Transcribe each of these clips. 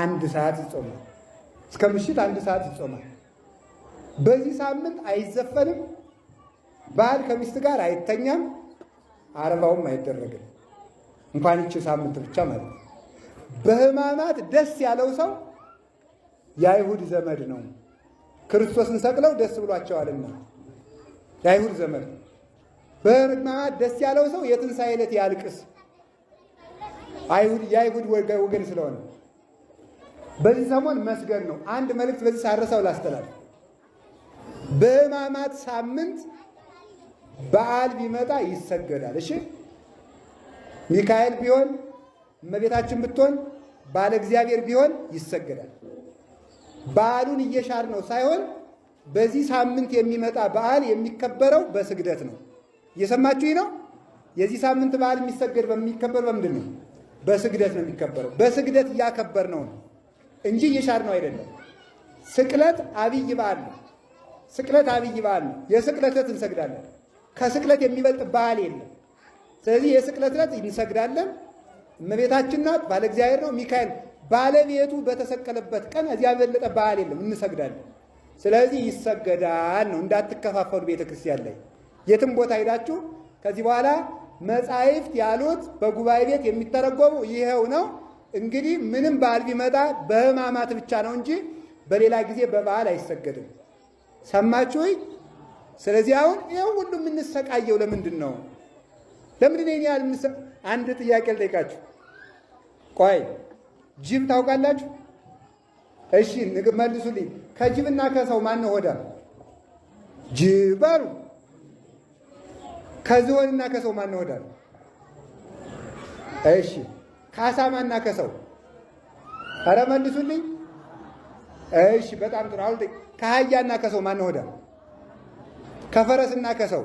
1 ሰዓት ይጾማል። እስከ ምሽት 1 ሰዓት ይጾማል። በዚህ ሳምንት አይዘፈንም፣ ባል ከሚስት ጋር አይተኛም፣ አረባውም አይደረግም። እንኳን ይቺ ሳምንት ብቻ ማለት ነው። በሕማማት ደስ ያለው ሰው የአይሁድ ዘመድ ነው። ክርስቶስን ሰቅለው ደስ ብሏቸዋልና የአይሁድ ዘመድ። በሕማማት ደስ ያለው ሰው የትንሣኤ ዕለት ያልቅስ፣ የአይሁድ ወገን ስለሆነ። በዚህ ሰሞን መስገን ነው። አንድ መልእክት በዚህ ሳረሳው ላስተላልፍ። በሕማማት ሳምንት በዓል ቢመጣ ይሰገዳል። እሺ፣ ሚካኤል ቢሆን እመቤታችን ብትሆን ባለ እግዚአብሔር ቢሆን ይሰገዳል። በዓሉን እየሻር ነው ሳይሆን በዚህ ሳምንት የሚመጣ በዓል የሚከበረው በስግደት ነው። እየሰማችሁኝ ነው? የዚህ ሳምንት በዓል የሚከበር በምንድን ነው? በስግደት ነው የሚከበረው። በስግደት እያከበር ነው እንጂ እየሻር ነው አይደለም። ስቅለት አብይ በዓል ነው። ስቅለት አብይ በዓል ነው። የስቅለት ዕለት እንሰግዳለን። ከስቅለት የሚበልጥ በዓል የለም። ስለዚህ የስቅለት ዕለት እንሰግዳለን። እመቤታችን ናት፣ ባለ እግዚአብሔር ነው። ሚካኤል ባለቤቱ በተሰቀለበት ቀን እዚያ የበለጠ በዓል የለም፣ እንሰግዳለን። ስለዚህ ይሰገዳል ነው። እንዳትከፋፈሉ ቤተ ክርስቲያን ላይ የትም ቦታ ሄዳችሁ ከዚህ በኋላ መጻሕፍት ያሉት በጉባኤ ቤት የሚተረጎሙ ይኸው ነው። እንግዲህ ምንም በዓል ቢመጣ በሕማማት ብቻ ነው እንጂ በሌላ ጊዜ በበዓል አይሰገድም። ሰማችሁ? ስለዚህ አሁን ይኸው ሁሉ የምንሰቃየው ለምንድን ነው? ለምንድን ነው ያህል? አንድ ጥያቄ ልጠይቃችሁ። ቆይ ጅብ ታውቃላችሁ? እሺ መልሱልኝ። ከጅብና ከሰው ማን ነው ሆዳም? ጅብ በሉ። ከዝሆንና ከሰው ማን ነው ሆዳም? እሺ ከአሳማና ከሰው? ኧረ መልሱልኝ። እሺ በጣም ጥሩ። አሁን ከአህያና ከሰው ማን ነው ሆዳም? ከፈረስና ከሰው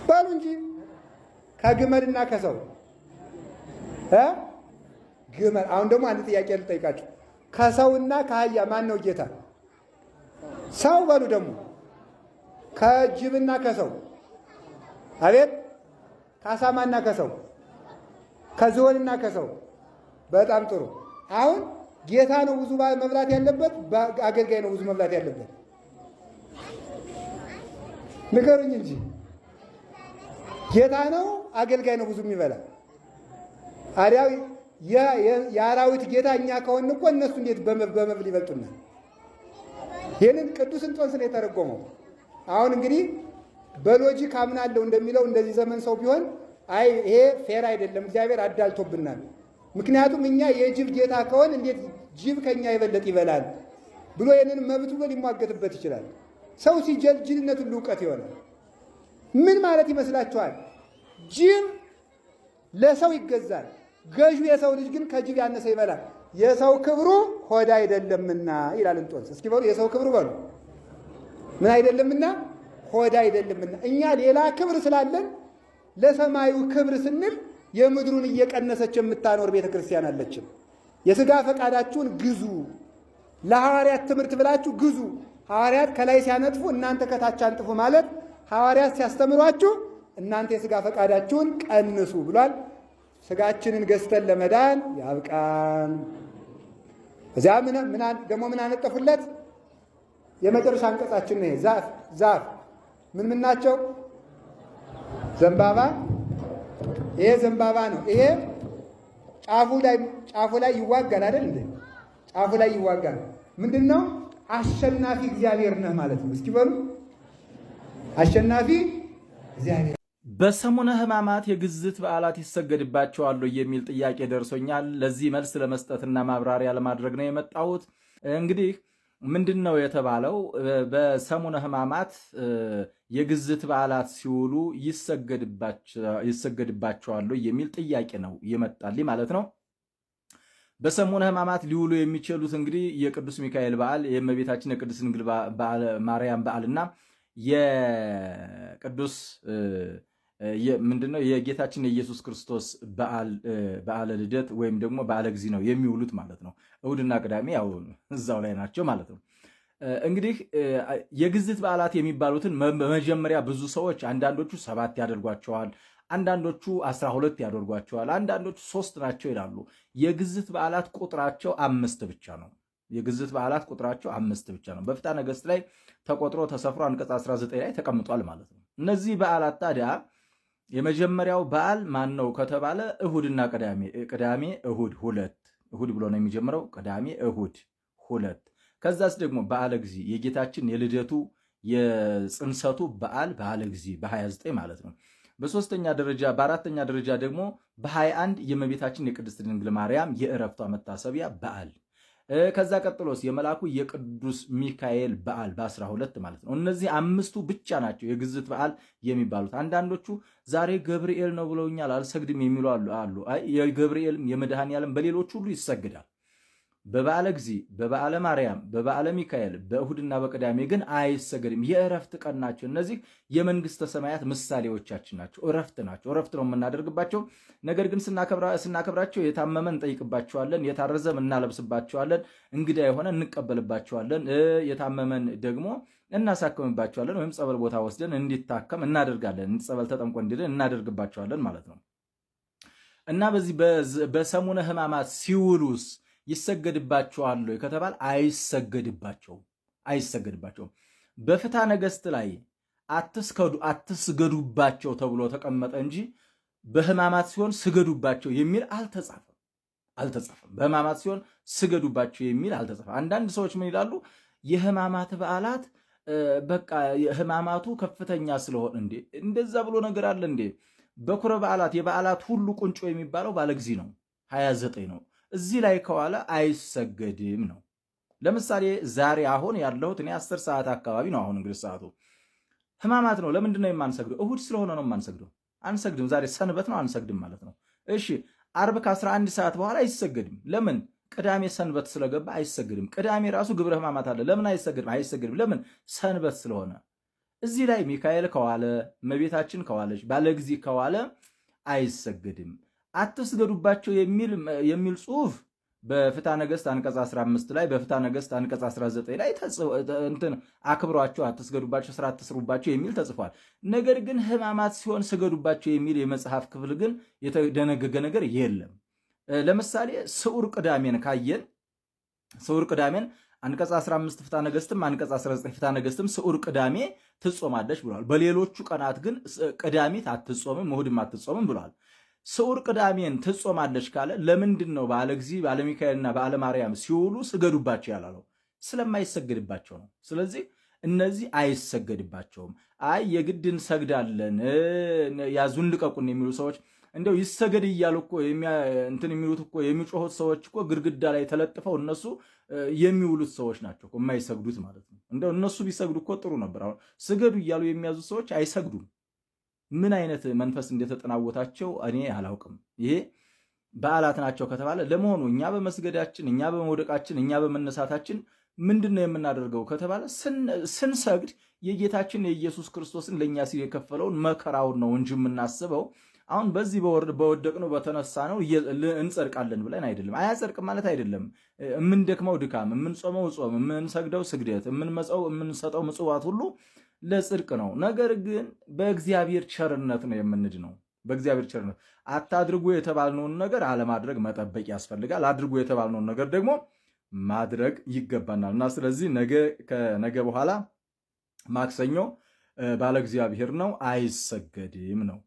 በሉ እንጂ። ከግመልና ከሰው ግመል። አሁን ደግሞ አንድ ጥያቄ ልጠይቃችሁ። ከሰውና ከአህያ ማን ነው ጌታ? ሰው በሉ ደግሞ። ከጅብና ከሰው? አቤት። ከአሳማና ከሰው? ከዝሆንና ከሰው? በጣም ጥሩ። አሁን ጌታ ነው ብዙ መብላት ያለበት? አገልጋይ ነው ብዙ መብላት ያለበት? ንገሩኝ እንጂ። ጌታ ነው አገልጋይ ነው ብዙ የሚበላ? አዲያው የአራዊት ጌታ እኛ ከሆን እኮ እነሱ እንዴት በመብል ይበልጡናል? ይህንን ቅዱስ እንጦንስ ነው የተረጎመው። አሁን እንግዲህ በሎጂክ አምናለሁ እንደሚለው እንደዚህ ዘመን ሰው ቢሆን አይ ይሄ ፌር አይደለም፣ እግዚአብሔር አዳልቶብናል። ምክንያቱም እኛ የጅብ ጌታ ከሆን እንዴት ጅብ ከኛ የበለጥ ይበላል ብሎ ይህንን መብት ብሎ ሊሟገትበት ይችላል። ሰው ሲጀል ጅልነት ሁሉ እውቀት ይሆናል። ምን ማለት ይመስላችኋል? ጅብ ለሰው ይገዛል። ገዢው የሰው ልጅ ግን ከጅብ ያነሰ ይበላል። የሰው ክብሩ ሆድ አይደለምና ይላል እንጦንስ። እስኪ በሉ የሰው ክብሩ በሉ። ምን አይደለምና? ሆድ አይደለምና። እኛ ሌላ ክብር ስላለን ለሰማዩ ክብር ስንል የምድሩን እየቀነሰች የምታኖር ቤተ ክርስቲያን አለችን። የሥጋ ፈቃዳችሁን ግዙ፣ ለሐዋርያት ትምህርት ብላችሁ ግዙ። ሐዋርያት ከላይ ሲያነጥፉ እናንተ ከታች አንጥፉ ማለት ሐዋርያት ሲያስተምሯችሁ እናንተ የሥጋ ፈቃዳችሁን ቀንሱ ብሏል። ሥጋችንን ገዝተን ለመዳን ያብቃን። እዚያ ደግሞ ምን አነጠፉለት? የመጨረሻ አንቀጻችን ነው። ዛፍ ምን ናቸው? ዘንባባ። ይሄ ዘንባባ ነው። ይሄ ጫፉ ላይ ይዋጋል አይደል እንዴ? ጫፉ ላይ ይዋጋል። ምንድን ነው? አሸናፊ እግዚአብሔር ነህ ማለት ነው። እስኪ በሉ አሸናፊ እግዚአብሔር። በሰሙነ ሕማማት የግዝት በዓላት ይሰገድባቸዋል የሚል ጥያቄ ደርሶኛል። ለዚህ መልስ ለመስጠትና ማብራሪያ ለማድረግ ነው የመጣሁት። እንግዲህ ምንድን ነው የተባለው? በሰሙነ ሕማማት የግዝት በዓላት ሲውሉ ይሰገድባቸዋል የሚል ጥያቄ ነው የመጣልኝ ማለት ነው። በሰሙነ ሕማማት ሊውሉ የሚችሉት እንግዲህ የቅዱስ ሚካኤል በዓል፣ የእመቤታችን የቅድስት ድንግል ማርያም በዓልና የቅዱስ ምንድነው የጌታችን የኢየሱስ ክርስቶስ በዓለ ልደት ወይም ደግሞ በዓለ እግዚእ ነው የሚውሉት ማለት ነው። እሑድና ቅዳሜ ያው እዛው ላይ ናቸው ማለት ነው። እንግዲህ የግዝት በዓላት የሚባሉትን በመጀመሪያ ብዙ ሰዎች አንዳንዶቹ 7 ያደርጓቸዋል፣ አንዳንዶቹ 12 ያደርጓቸዋል፣ አንዳንዶቹ 3 ናቸው ይላሉ። የግዝት በዓላት ቁጥራቸው 5 ብቻ ነው። የግዝት በዓላት ቁጥራቸው 5 ብቻ ነው። በፍትሐ ነገሥት ላይ ተቆጥሮ ተሰፍሮ አንቀጽ 19 ላይ ተቀምጧል ማለት ነው። እነዚህ በዓላት ታዲያ የመጀመሪያው በዓል ማን ነው ከተባለ እሁድና ቅዳሜ፣ ቅዳሜ እሁድ 2 እሁድ ብሎ ነው የሚጀምረው። ቅዳሜ እሁድ 2። ከዛስ ደግሞ በዓለ ጊዜ የጌታችን የልደቱ የጽንሰቱ በዓል በዓለ ጊዜ በ29 ማለት ነው። በአራተኛ ደረጃ ደግሞ በ21 የእመቤታችን የቅድስት ድንግል ማርያም የዕረፍቷ መታሰቢያ በዓል። ከዛ ቀጥሎስ የመልአኩ የቅዱስ ሚካኤል በዓል በ12 ማለት ነው። እነዚህ 5ቱ ብቻ ናቸው የግዝት በዓል የሚባሉት። አንዳንዶቹ ዛሬ ገብርኤል ነው ብለውኛል አልሰግድም የሚሉ አሉ። የገብርኤልም የመድኃኔዓለም በሌሎች ሁሉ ይሰግዳል። በበዓለ ጊዜ፣ በበዓለ ማርያም፣ በበዓለ ሚካኤል፣ በእሁድና በቅዳሜ ግን አይሰገድም። የእረፍት ቀን ናቸው። እነዚህ የመንግስተ ሰማያት ምሳሌዎቻችን ናቸው። እረፍት ናቸው። እረፍት ነው የምናደርግባቸው። ነገር ግን ስናከብራቸው የታመመ እንጠይቅባቸዋለን፣ የታረዘም እናለብስባቸዋለን፣ እንግዳ የሆነ እንቀበልባቸዋለን፣ የታመመን ደግሞ እናሳክምባቸዋለን፣ ወይም ጸበል ቦታ ወስደን እንዲታከም እናደርጋለን። ጸበል ተጠምቆ እንዲድን እናደርግባቸዋለን ማለት ነው እና በዚህ በሰሙነ ሕማማት ሲውሉስ ይሰገድባቸዋል ከተባለ አይሰገድባቸውም። በፍትሐ ነገሥት ላይ አትስገዱባቸው ተብሎ ተቀመጠ እንጂ በሕማማት ሲሆን ስገዱባቸው የሚል አልተጻፈም። በሕማማት ሲሆን ስገዱባቸው የሚል አልተጻፈም። አንዳንድ ሰዎች ምን ይላሉ? የሕማማት በዓላት በቃ ሕማማቱ ከፍተኛ ስለሆነ እንዴ እንደዛ ብሎ ነገር አለ እንዴ? በኩረ በዓላት የበዓላት ሁሉ ቁንጮ የሚባለው በዓለ ጊዜ ነው፣ 29 ነው። እዚህ ላይ ከዋለ አይሰገድም ነው። ለምሳሌ ዛሬ አሁን ያለሁት እኔ 10 ሰዓት አካባቢ ነው። አሁን እንግዲህ ሰዓቱ ሕማማት ነው። ለምንድን ነው የማንሰግደው? እሁድ ስለሆነ ነው የማንሰግደው። አንሰግድም። ዛሬ ሰንበት ነው፣ አንሰግድም ማለት ነው። እሺ ዓርብ ከ11 ሰዓት በኋላ አይሰገድም። ለምን? ቅዳሜ ሰንበት ስለገባ አይሰገድም። ቅዳሜ ራሱ ግብረ ሕማማት አለ። ለምን አይሰገድም? አይሰገድም። ለምን? ሰንበት ስለሆነ። እዚህ ላይ ሚካኤል ከዋለ፣ እመቤታችን ከዋለች፣ ባለጊዜ ከዋለ አይሰገድም። አትስገዱባቸው የሚል ጽሑፍ በፍትሐ ነገሥት አንቀጽ 15 ላይ በፍትሐ ነገሥት አንቀጽ 19 ላይ አክብሯቸው፣ አትስገዱባቸው፣ ስራ አትስሩባቸው የሚል ተጽፏል። ነገር ግን ሕማማት ሲሆን ስገዱባቸው የሚል የመጽሐፍ ክፍል ግን የተደነገገ ነገር የለም። ለምሳሌ ስዑር ቅዳሜን ካየን ስዑር ቅዳሜን አንቀጽ 15 ፍትሐ ነገሥትም አንቀጽ 19 ፍትሐ ነገሥትም ስዑር ቅዳሜ ትጾማለች ብሏል። በሌሎቹ ቀናት ግን ቅዳሜት አትጾምም፣ እሑድም አትጾምም ብሏል። ስዑር ቅዳሜን ትጾማለች ካለ ለምንድን ነው በዓለ ጊዜ በዓለ ሚካኤልና በዓለ ማርያም ሲውሉ ስገዱባቸው ያላለው? ስለማይሰገድባቸው ነው። ስለዚህ እነዚህ አይሰገድባቸውም። አይ የግድ እንሰግዳለን ያዙን ልቀቁን የሚሉ ሰዎች እንደው ይሰገድ እያሉ እኮ የሚሉት እኮ የሚጮሁት ሰዎች እኮ ግድግዳ ላይ ተለጥፈው እነሱ የሚውሉት ሰዎች ናቸው የማይሰግዱት ማለት ነው። እንደው እነሱ ቢሰግዱ እኮ ጥሩ ነበር። አሁን ስገዱ እያሉ የሚያዙ ሰዎች አይሰግዱም። ምን አይነት መንፈስ እንደተጠናወታቸው እኔ አላውቅም። ይሄ በዓላት ናቸው ከተባለ ለመሆኑ እኛ በመስገዳችን፣ እኛ በመውደቃችን፣ እኛ በመነሳታችን ምንድን ነው የምናደርገው ከተባለ ስንሰግድ የጌታችን የኢየሱስ ክርስቶስን ለእኛ ሲል የከፈለውን መከራውን ነው እንጂ የምናስበው አሁን በዚህ በወደቅነው በተነሳ ነው እንጸድቃለን ብለን አይደለም። አያጸድቅም ማለት አይደለም። የምንደክመው ድካም፣ የምንጾመው ጾም፣ የምንሰግደው ስግደት፣ የምንሰጠው ምጽዋት ሁሉ ለጽድቅ ነው። ነገር ግን በእግዚአብሔር ቸርነት ነው የምንድነው። በእግዚአብሔር ቸርነት አታድርጉ የተባልነውን ነገር አለማድረግ መጠበቅ ያስፈልጋል። አድርጉ የተባልነውን ነገር ደግሞ ማድረግ ይገባናል እና ስለዚህ ከነገ በኋላ ማክሰኞ ባለ እግዚአብሔር ነው፣ አይሰገድም ነው።